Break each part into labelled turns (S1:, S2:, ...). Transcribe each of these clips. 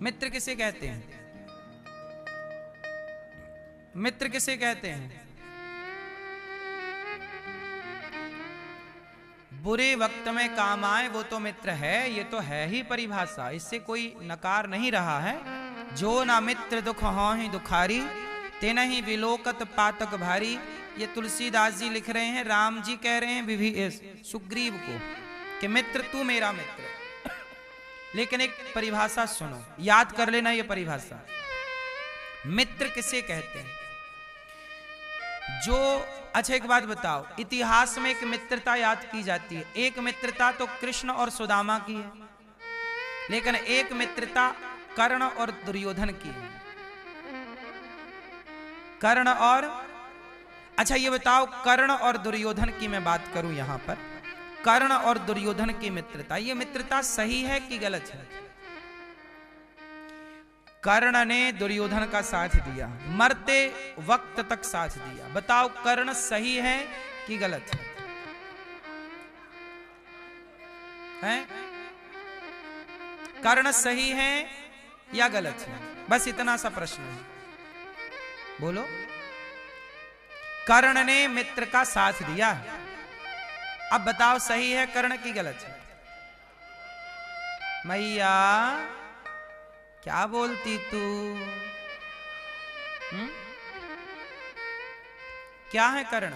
S1: मित्र किसे कहते हैं? मित्र किसे कहते हैं? बुरे वक्त में काम आए वो तो मित्र है। ये तो है ही परिभाषा, इससे कोई नकार नहीं रहा है। जो ना मित्र दुख हो ही दुखारी, तेना ही विलोकत पातक भारी। ये तुलसीदास जी लिख रहे हैं, राम जी कह रहे हैं सुग्रीव को कि मित्र तू मेरा मित्र। लेकिन एक परिभाषा सुनो, याद कर लेना ये परिभाषा। मित्र किसे कहते हैं? जो, अच्छा एक बात बताओ, इतिहास में एक मित्रता याद की जाती है। एक मित्रता तो कृष्ण और सुदामा की है, लेकिन एक मित्रता कर्ण और दुर्योधन की है। कर्ण और, अच्छा ये बताओ, कर्ण और दुर्योधन की मैं बात करूं यहां पर। कर्ण और दुर्योधन की मित्रता, ये मित्रता सही है कि गलत है? कर्ण ने दुर्योधन का साथ दिया, मरते वक्त तक साथ दिया। बताओ कर्ण सही है कि गलत है? हैं? कर्ण सही है या गलत है? बस इतना सा प्रश्न है, बोलो। कर्ण ने मित्र का साथ दिया, अब बताओ सही है कर्ण की गलत है? मैया क्या बोलती तू? क्या है कर्ण?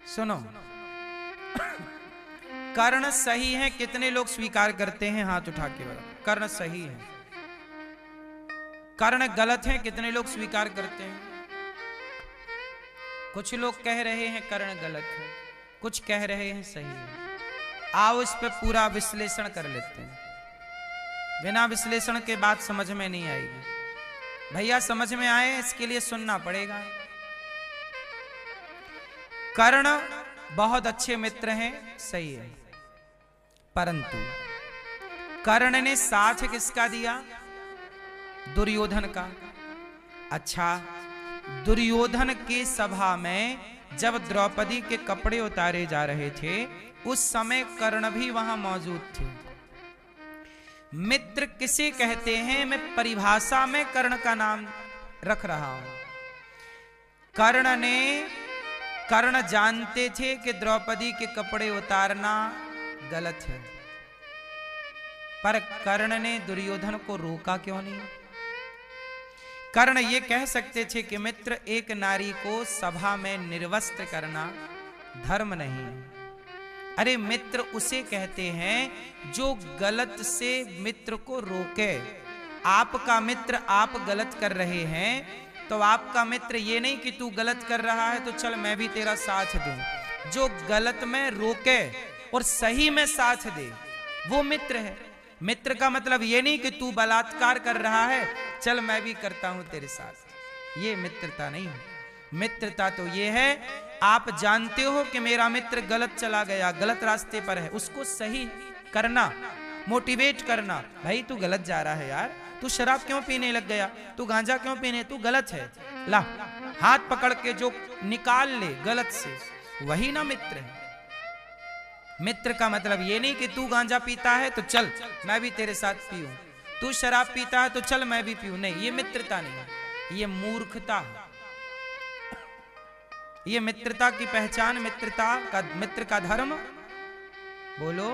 S1: सुनो, कर्ण सही है कितने लोग स्वीकार करते हैं? हाथ उठा के बताओ। कर्ण सही है। कर्ण गलत है कितने लोग स्वीकार करते हैं? कुछ लोग कह रहे हैं कर्ण गलत है, कुछ कह रहे हैं सही है। आओ इस पे पूरा विश्लेषण कर लेते हैं। बिना विश्लेषण के बात समझ में नहीं आएगी। भैया समझ में आए इसके लिए सुनना पड़ेगा। कर्ण बहुत अच्छे मित्र हैं, सही है, परंतु कर्ण ने साथ किसका दिया? दुर्योधन का। अच्छा, दुर्योधन की सभा में जब द्रौपदी के कपड़े उतारे जा रहे थे, उस समय कर्ण भी वहां मौजूद थे। मित्र किसे कहते हैं? मैं परिभाषा में कर्ण का नाम रख रहा हूं। कर्ण जानते थे कि द्रौपदी के कपड़े उतारना गलत है, पर कर्ण ने दुर्योधन को रोका क्यों नहीं? कर्ण ये कह सकते थे कि मित्र, एक नारी को सभा में निर्वस्त्र करना धर्म नहीं है। अरे मित्र उसे कहते हैं जो गलत से मित्र को रोके। आपका मित्र आप गलत कर रहे हैं तो आपका मित्र ये नहीं कि तू गलत कर रहा है तो चल मैं भी तेरा साथ दूं। जो गलत में रोके और सही में साथ दे वो मित्र है। मित्र का मतलब ये नहीं कि तू बलात्कार कर रहा है चल मैं भी करता हूं तेरे साथ, ये मित्रता नहीं है। मित्रता तो ये है, आप जानते हो कि मेरा मित्र गलत चला गया, गलत रास्ते पर है, उसको सही करना, मोटिवेट करना। भाई तू गलत जा रहा है यार, तू शराब क्यों पीने लग गया, तू गांजा क्यों पीने, तू गलत है, ला हाथ पकड़ के जो निकाल ले गलत से, वही ना मित्र है। मित्र का मतलब ये नहीं कि तू गांजा पीता है तो चल मैं भी तेरे साथ पीऊं, तू शराब पीता है तो चल मैं भी पीऊं, नहीं, ये मित्रता नहीं है, ये मूर्खता है। ये मित्रता की पहचान, मित्रता का, मित्र का धर्म, बोलो।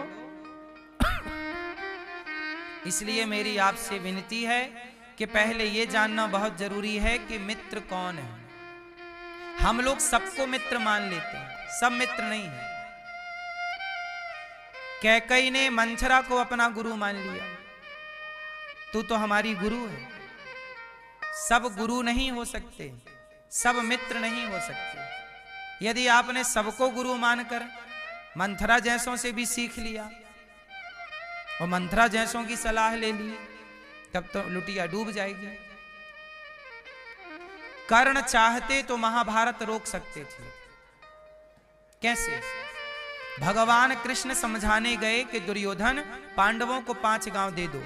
S1: इसलिए मेरी आपसे विनती है कि पहले ये जानना बहुत जरूरी है कि मित्र कौन है। हम लोग सबको मित्र मान लेते हैं, सब मित्र नहीं है। कैकई ने मंथरा को अपना गुरु मान लिया, तू तो हमारी गुरु है। सब गुरु नहीं हो सकते, सब मित्र नहीं हो सकते। यदि आपने सबको गुरु मानकर मंथरा जैसों से भी सीख लिया और मंथरा जैसों की सलाह ले ली तब तो लुटिया डूब जाएगी। कर्ण चाहते तो महाभारत रोक सकते थे। कैसे? भगवान कृष्ण समझाने गए कि दुर्योधन पांडवों को 5 गांव दे दो,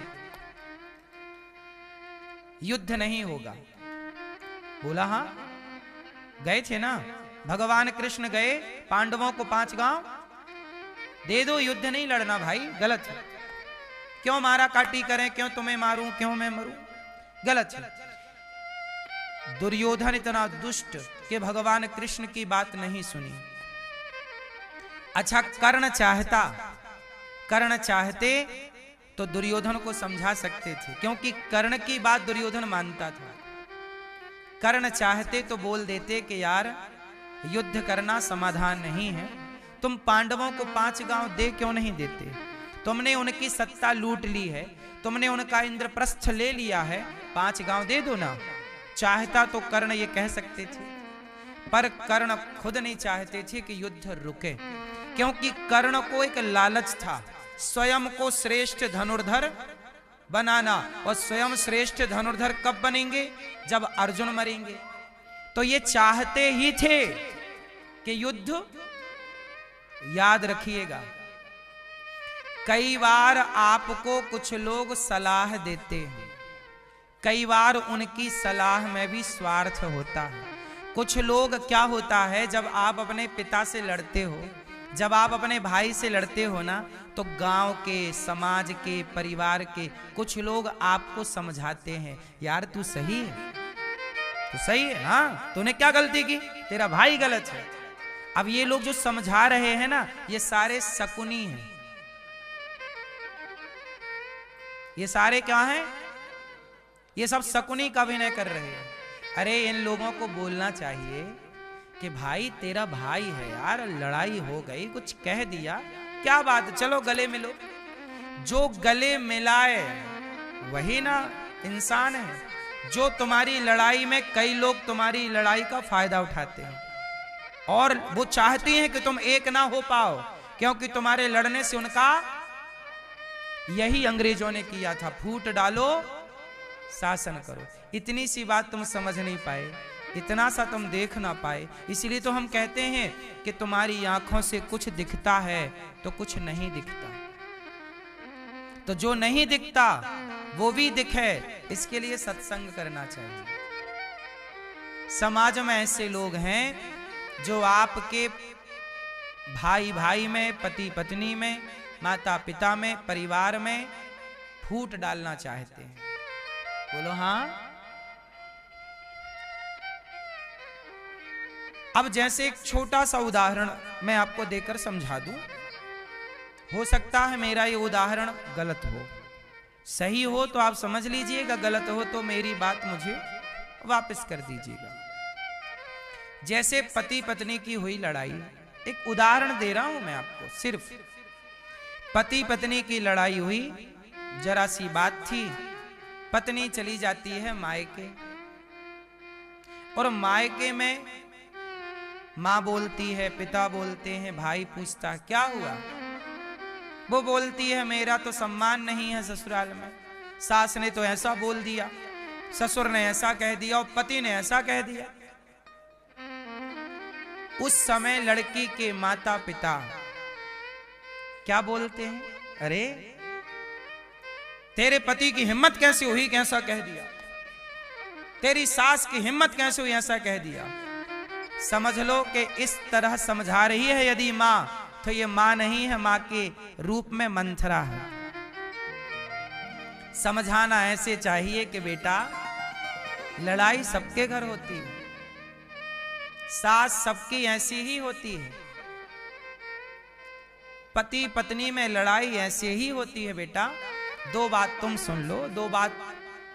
S1: युद्ध नहीं होगा। बोला हाँ, गए थे ना, भगवान कृष्ण गए, पांडवों को 5 गांव दे दो, युद्ध नहीं लड़ना भाई, गलत है। क्यों मारा काटी करें, क्यों तुम्हें मारूं, क्यों मैं मरूं, गलत है। दुर्योधन इतना दुष्ट कि भगवान कृष्ण की बात नहीं सुनी। अच्छा, कर्ण चाहते तो दुर्योधन को समझा सकते थे, क्योंकि कर्ण की बात दुर्योधन मानता था। कर्ण चाहते तो बोल देते कि यार युद्ध करना समाधान नहीं है, तुम पांडवों को 5 गांव दे क्यों नहीं देते, तुमने उनकी सत्ता लूट ली है, तुमने उनका इंद्रप्रस्थ ले लिया है, 5 गांव दे दो ना। चाहता तो कर्ण ये कह सकते थे, पर कर्ण खुद नहीं चाहते थे कि युद्ध रुके, क्योंकि कर्ण को एक लालच था स्वयं को श्रेष्ठ धनुर्धर बनाना। और स्वयं श्रेष्ठ धनुर्धर कब बनेंगे, जब अर्जुन मरेंगे। तो ये चाहते ही थे कि युद्ध, याद रखिएगा, कई बार आपको कुछ लोग सलाह देते हैं, कई बार उनकी सलाह में भी स्वार्थ होता है। कुछ लोग क्या होता है, जब आप अपने पिता से लड़ते हो, जब आप अपने भाई से लड़ते हो ना, तो गांव के, समाज के, परिवार के कुछ लोग आपको समझाते हैं, यार तू सही है, तू सही है, हाँ तूने क्या गलती की, तेरा भाई गलत है। अब ये लोग जो समझा रहे हैं ना, ये सारे शकुनी हैं। ये सारे क्या हैं, ये सब शकुनी का अभिनय कर रहे हैं। अरे इन लोगों को बोलना चाहिए कि भाई तेरा भाई है यार, लड़ाई हो गई, कुछ कह दिया, क्या बात, चलो गले मिलो। जो गले मिलाए वही ना इंसान है। जो तुम्हारी लड़ाई में, कई लोग तुम्हारी लड़ाई का फायदा उठाते हैं और वो चाहती हैं कि तुम एक ना हो पाओ, क्योंकि तुम्हारे लड़ने से उनका, यही अंग्रेजों ने किया था, फूट डालो शासन करो। इतनी सी बात तुम समझ नहीं पाए, इतना सा तुम देख ना पाए, इसलिए तो हम कहते हैं कि तुम्हारी आंखों से कुछ दिखता है तो कुछ नहीं दिखता। तो जो नहीं दिखता वो भी दिखे, इसके लिए सत्संग करना चाहिए। समाज में ऐसे लोग हैं जो आपके भाई भाई में, पति पत्नी में, माता पिता में, परिवार में फूट डालना चाहते हैं। बोलो हाँ। अब जैसे एक छोटा सा उदाहरण मैं आपको देकर समझा दूं, हो सकता है मेरा ये उदाहरण गलत हो, सही हो तो आप समझ लीजिएगा, गलत हो तो मेरी बात मुझे वापस कर दीजिएगा। जैसे पति पत्नी की हुई लड़ाई, एक उदाहरण दे रहा हूं मैं आपको, सिर्फ पति पत्नी की लड़ाई हुई, जरा सी बात थी, पत्नी चली जाती है मायके, और मायके में माँ बोलती है, पिता बोलते हैं, भाई पूछता है क्या हुआ, वो बोलती है मेरा तो सम्मान नहीं है ससुराल में, सास ने तो ऐसा बोल दिया, ससुर ने ऐसा कह दिया और पति ने ऐसा कह दिया। उस समय लड़की के माता पिता क्या बोलते हैं, अरे तेरे पति की हिम्मत कैसे हुई कि ऐसा कह दिया, तेरी सास की हिम्मत कैसे हुई ऐसा कह दिया। समझ लो कि इस तरह समझा रही है यदि मां, तो ये मां नहीं है, मां के रूप में मंथरा है। समझाना ऐसे चाहिए कि बेटा लड़ाई सबके घर होती है, सास सबकी ऐसी ही होती है, पति पत्नी में लड़ाई ऐसे ही होती है बेटा। 2 बात तुम सुन लो, 2 बात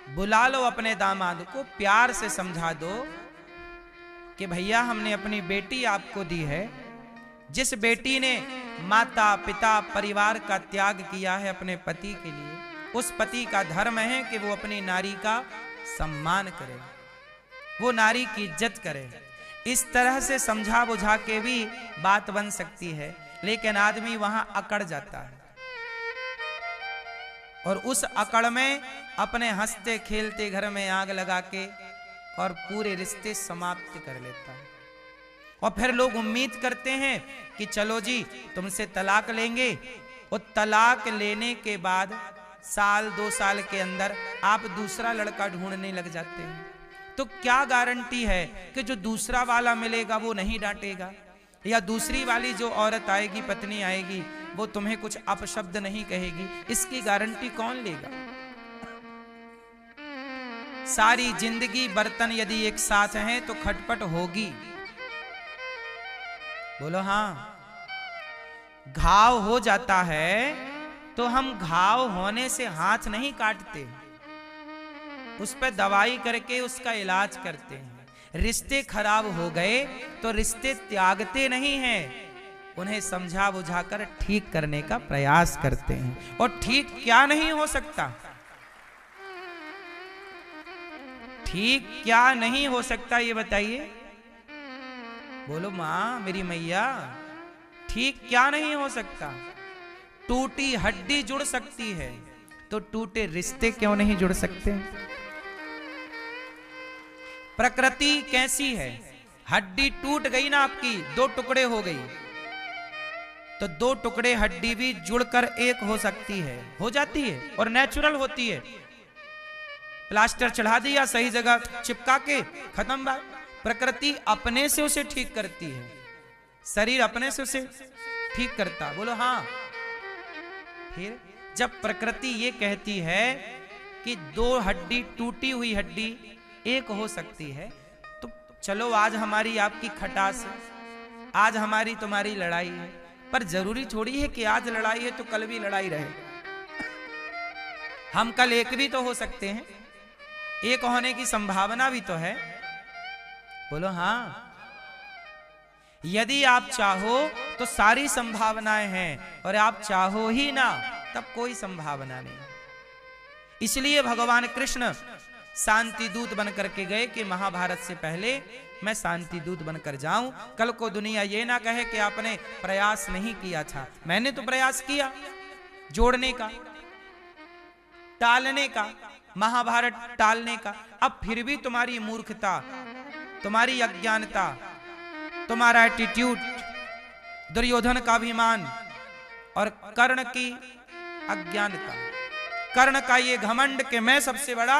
S1: बुला लो अपने दामाद को, प्यार से समझा दो कि भैया हमने अपनी बेटी आपको दी है, जिस बेटी ने माता पिता परिवार का त्याग किया है अपने पति के लिए, उस पति का धर्म है कि वो अपनी नारी का सम्मान करे, वो नारी की इज्जत करे। इस तरह से समझा बुझा के भी बात बन सकती है, लेकिन आदमी वहां अकड़ जाता है और उस अकड़ में अपने हंसते खेलते घर में आग लगा के और पूरे रिश्ते समाप्त कर लेता है। और फिर लोग उम्मीद करते हैं कि चलो जी तुमसे तलाक लेंगे, और तलाक लेने के बाद 1-2 साल के अंदर आप दूसरा लड़का ढूंढने लग जाते हैं, तो क्या गारंटी है कि जो दूसरा वाला मिलेगा वो नहीं डांटेगा, या दूसरी वाली जो औरत आएगी, पत्नी आएगी, वो तुम्हें कुछ अपशब्द नहीं कहेगी? इसकी गारंटी कौन लेगा? सारी जिंदगी बर्तन यदि एक साथ हैं तो खटपट होगी। बोलो हाँ। घाव हो जाता है तो हम घाव होने से हाथ नहीं काटते, उस पर दवाई करके उसका इलाज करते हैं। रिश्ते खराब हो गए तो रिश्ते त्यागते नहीं हैं, उन्हें समझा बुझाकर ठीक करने का प्रयास करते हैं। और ठीक क्या नहीं हो सकता? ठीक क्या नहीं हो सकता ये बताइए? बोलो मां मेरी मैया, ठीक क्या नहीं हो सकता? टूटी हड्डी जुड़ सकती है तो टूटे रिश्ते क्यों नहीं जुड़ सकते? प्रकृति कैसी है? हड्डी टूट गई ना आपकी, दो टुकड़े हो गई, तो दो टुकड़े हड्डी भी जुड़कर एक हो सकती है, हो जाती है और नेचुरल होती है। प्लास्टर चढ़ा दिया सही जगह चिपका के, खत्म बात। प्रकृति अपने से उसे ठीक करती है, शरीर अपने से उसे ठीक करता। बोलो हाँ। फिर जब प्रकृति ये कहती है कि दो हड्डी, टूटी हुई हड्डी एक हो सकती है, तो चलो आज हमारी आपकी खटास है, आज हमारी तुम्हारी लड़ाई है, पर जरूरी थोड़ी है कि आज लड़ाई है तो कल भी लड़ाई रहे। हम कल एक भी तो हो सकते हैं, एक होने की संभावना भी तो है। बोलो हाँ। यदि आप चाहो तो सारी संभावनाएं हैं, और आप चाहो ही ना तब कोई संभावना नहीं। इसलिए भगवान कृष्ण शांति दूत बनकर के गए कि महाभारत से पहले मैं शांति दूत बनकर जाऊं, कल को दुनिया ये ना कहे कि आपने प्रयास नहीं किया था। मैंने तो प्रयास किया जोड़ने का, टालने का, महाभारत टालने का। अब फिर भी तुम्हारी मूर्खता, तुम्हारी अज्ञानता, तुम्हारा एटीट्यूड, दुर्योधन का अभिमान और कर्ण की अज्ञानता, कर्ण का ये घमंड कि मैं सबसे बड़ा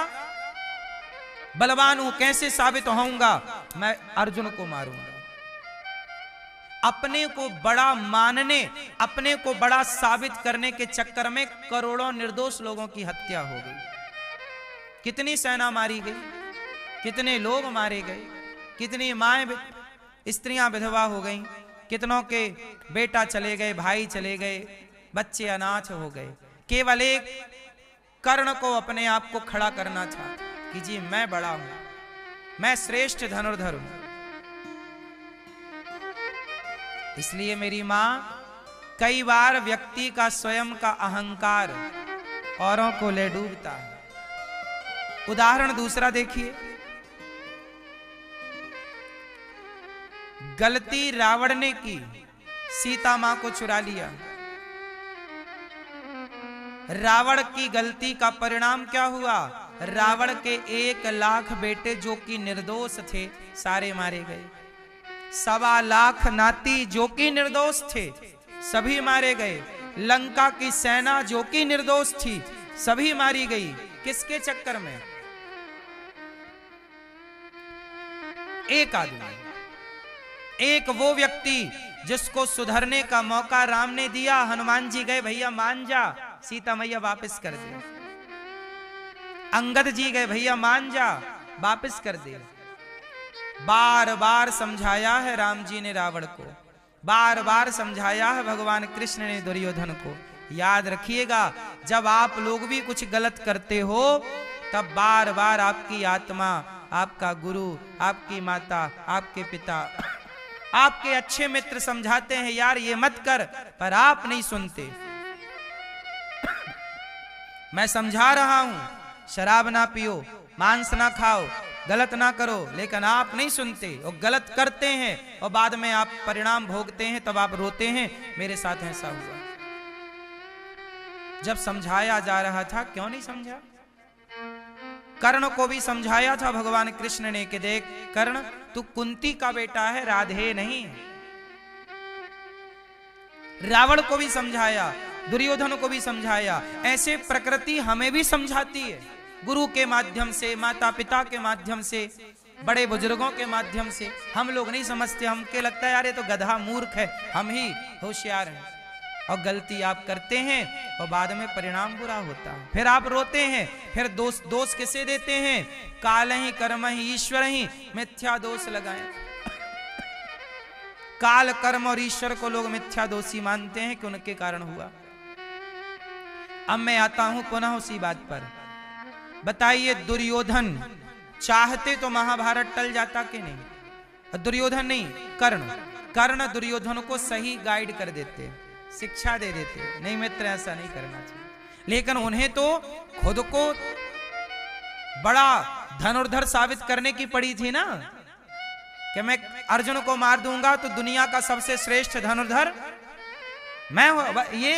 S1: बलवान हूं, कैसे साबित होऊंगा? मैं अर्जुन को मारूंगा। अपने को बड़ा मानने, अपने को बड़ा साबित करने के चक्कर में करोड़ों निर्दोष लोगों की हत्या हो गई। कितनी सेना मारी गई, कितने लोग मारे गए, कितनी माएं स्त्रियां विधवा हो गईं, कितनों के बेटा चले गए, भाई चले गए, बच्चे अनाथ हो गए। केवल एक कर्ण को अपने आप को खड़ा करना था कि जी मैं बड़ा हूं, मैं श्रेष्ठ धनुर्धर हूं। इसलिए मेरी मां, कई बार व्यक्ति का स्वयं का अहंकार औरों को ले डूबता है। उदाहरण दूसरा देखिए, गलती रावण ने की, सीता मां को चुरा लिया। रावण की गलती का परिणाम क्या हुआ? रावण के 1,00,000 बेटे जो कि निर्दोष थे सारे मारे गए। 1,25,00,000 नाती जो कि निर्दोष थे सभी मारे गए। लंका की सेना जो कि निर्दोष थी सभी मारी गई। किसके चक्कर में? एक आदमी, एक वो व्यक्ति जिसको सुधरने का मौका राम ने दिया। हनुमान जी गए, भैया मान जा, सीता मैया वापस कर दे। अंगद जी गए, भैया मान जा, वापस कर दे। बार बार समझाया है राम जी ने रावण को, बार बार समझाया है भगवान कृष्ण ने दुर्योधन को। याद रखिएगा, जब आप लोग भी कुछ गलत करते हो तब बार बार आपकी आत्मा, आपका गुरु, आपकी माता, आपके पिता, आपके अच्छे मित्र समझाते हैं यार ये मत कर, पर आप नहीं सुनते। मैं समझा रहा हूं, शराब ना पियो, मांस ना खाओ, गलत ना करो, लेकिन आप नहीं सुनते और गलत करते हैं और बाद में आप परिणाम भोगते हैं, तब आप रोते हैं मेरे साथ ऐसा हुआ। जब समझाया जा रहा था क्यों नहीं समझा? कर्ण को भी समझाया था भगवान कृष्ण ने कि देख कर्ण, तू कुंती का बेटा है, राधे नहीं। रावण को भी समझाया, दुर्योधन को भी समझाया। ऐसे प्रकृति हमें भी समझाती है। गुरु के माध्यम से, माता पिता के माध्यम से, बड़े बुजुर्गों के माध्यम से। हम लोग नहीं समझते, हमके लगता है यार ये तो गधा मूर्ख है, हम ही होशियार हैं। और गलती आप करते हैं और बाद में परिणाम बुरा होता है। फिर आप रोते हैं, फिर दोष किसे देते हैं? काल ही कर्म ही ईश्वर ही, मिथ्या दोष लगाएं। काल, कर्म और ईश्वर को लोग मिथ्या दोषी मानते हैं कि उनके कारण हुआ। अब मैं आता हूं पुनः उसी बात पर। बताइए, दुर्योधन चाहते तो महाभारत टल जाता कि नहीं? दुर्योधन नहीं, कर्ण दुर्योधन को सही गाइड कर देते, शिक्षा दे देते, नहीं मित्र ऐसा नहीं करना चाहिए। लेकिन उन्हें तो खुद को बड़ा धनुर्धर साबित करने की पड़ी थी ना, कि मैं अर्जुन को मार दूंगा तो दुनिया का सबसे श्रेष्ठ धनुर्धर मैं हूं। ये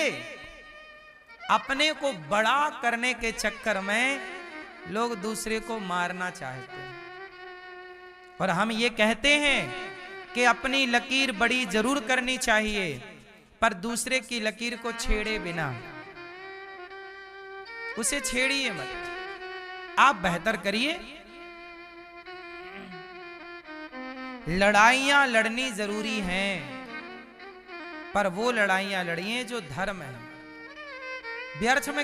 S1: अपने को बड़ा करने के चक्कर में लोग दूसरे को मारना चाहते हैं। और हम ये कहते हैं कि अपनी लकीर बड़ी जरूर करनी चाहिए, पर दूसरे की लकीर को छेड़े बिना, उसे छेड़िए मत, आप बेहतर करिए। लड़ाइयां लड़नी जरूरी हैं, पर वो लड़ाइयां लड़िए जो धर्म है। व्यर्थ में